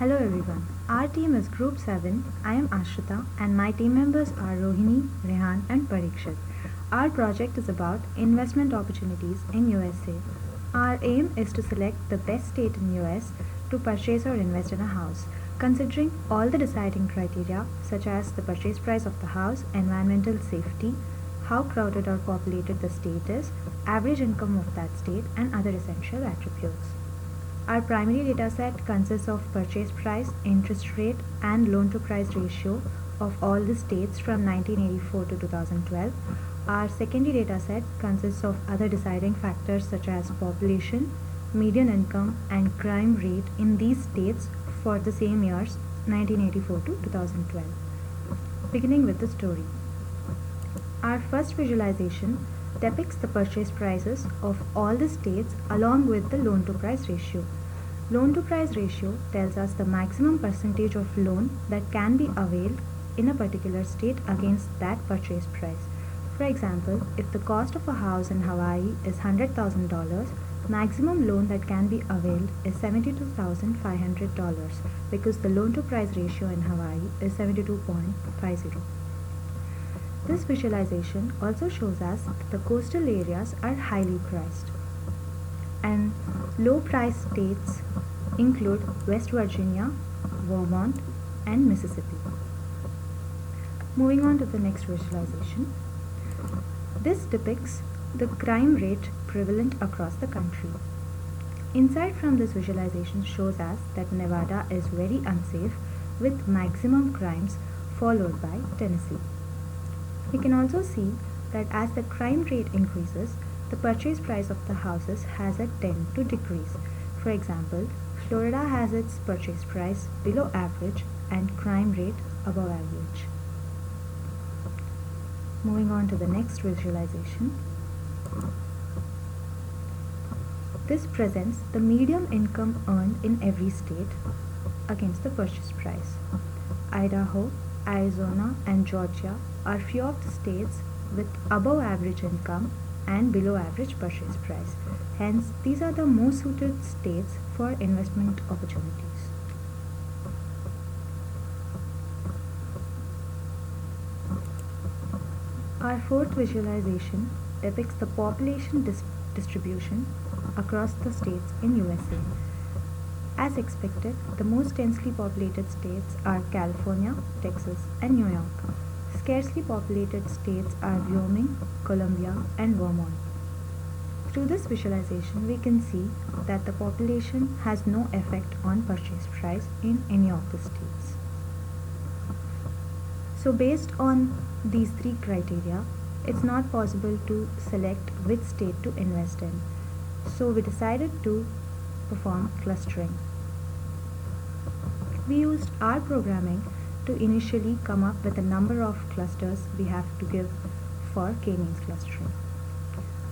Hello everyone. Our team is Group 7. I am Ashritha and my team members are Rohini, Rehan and Pareekshit. Our project is about investment opportunities in USA. Our aim is to select the best state in US to purchase or invest in a house, considering all the deciding criteria such as the purchase price of the house, environmental safety, how crowded or populated the state is, average income of that state and other essential attributes. Our primary dataset consists of purchase price, interest rate, and loan to price ratio of all the states from 1984 to 2012. Our secondary dataset consists of other deciding factors such as population, median income, and crime rate in these states for the same years 1984 to 2012. Beginning with the story. Our first visualization depicts the purchase prices of all the states along with the loan to price ratio. Loan to price ratio tells us the maximum percentage of loan that can be availed in a particular state against that purchase price. For example, if the cost of a house in Hawaii is $100,000, maximum loan that can be availed is $72,500 because the loan to price ratio in Hawaii is 72.50. This visualization also shows us that the coastal areas are highly priced, and low price states include West Virginia, Vermont, and Mississippi. Moving on to the next visualization. This depicts the crime rate prevalent across the country. Insight from this visualization shows us that Nevada is very unsafe with maximum crimes followed by Tennessee. We can also see that as the crime rate increases, the purchase price of the houses has a tend to decrease. For example, Florida has its purchase price below average and crime rate above average. Moving on to the next visualization. This presents the median income earned in every state against the purchase price. Idaho, Arizona, and Georgia are few of the states with above average income and below average purchase price. Hence, these are the most suited states for investment opportunities. Our fourth visualization depicts the population distribution across the states in USA. As expected, the most densely populated states are California, Texas, and New York. Scarcely populated states are Wyoming, Columbia, and Vermont. Through this visualization, we can see that the population has no effect on purchase price in any of the states. So based on these three criteria, it's not possible to select which state to invest in. So we decided to perform clustering. We used R programming to initially come up with a number of clusters we have to give for k-means clustering.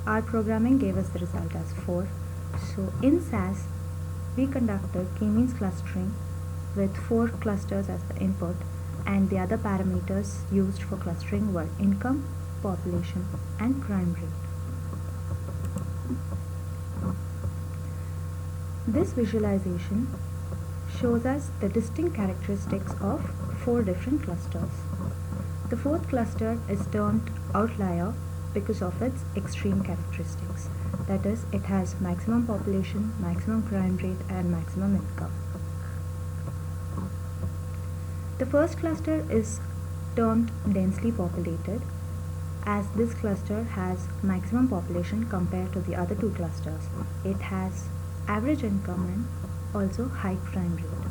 R programming gave us the result as 4. So in SAS, we conducted k-means clustering with 4 clusters as the input, and the other parameters used for clustering were income, population, and crime rate. This visualization shows us the distinct characteristics of 4 different clusters. The fourth cluster is termed outlier because of its extreme characteristics. That is, it has maximum population, maximum crime rate, and maximum income. The first cluster is termed densely populated, as this cluster has maximum population compared to the other 2 clusters. It has average income and also high crime rate.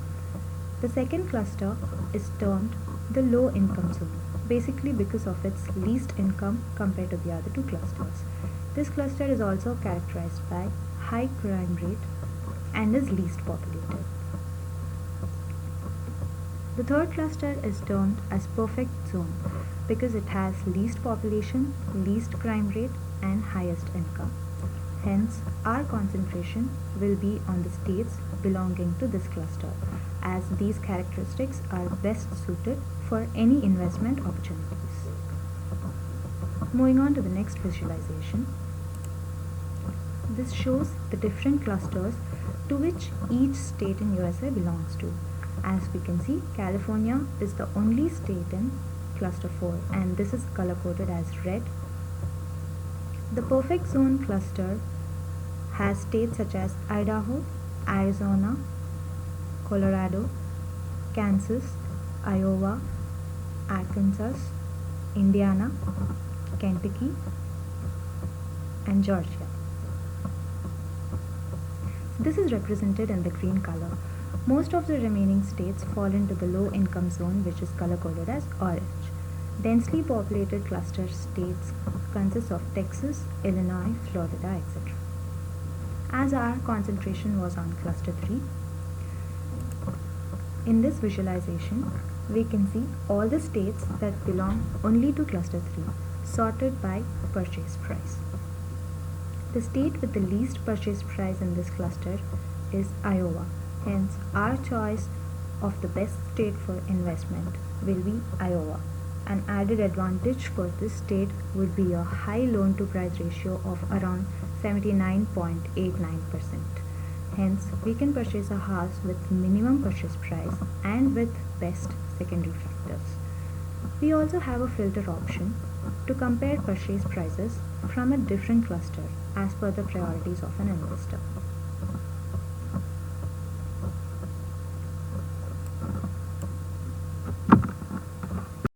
The second cluster is termed the low income zone, basically because of its least income compared to the other 2 clusters. This cluster is also characterized by high crime rate and is least populated. The third cluster is termed as perfect zone because it has least population, least crime rate, and highest income. Hence, our concentration will be on the states belonging to this cluster, as these characteristics are best suited for any investment opportunities. Moving on to the next visualization. This shows the different clusters to which each state in USA belongs to. As we can see, California is the only state in cluster 4 and this is color coded as red. The perfect zone cluster has states such as Idaho, Arizona, Colorado, Kansas, Iowa, Arkansas, Indiana, Kentucky, and Georgia. This is represented in the green color. Most of the remaining states fall into the low income zone, which is color coded as orange. Densely populated cluster states consist of Texas, Illinois, Florida, etc. As our concentration was on cluster 3, in this visualization, we can see all the states that belong only to cluster 3 sorted by purchase price. The state with the least purchase price in this cluster is Iowa. Hence, our choice of the best state for investment will be Iowa. An added advantage for this state would be a high loan to price ratio of around 79.89%. Hence, we can purchase a house with minimum purchase price and with best secondary factors. We also have a filter option to compare purchase prices from a different cluster as per the priorities of an investor.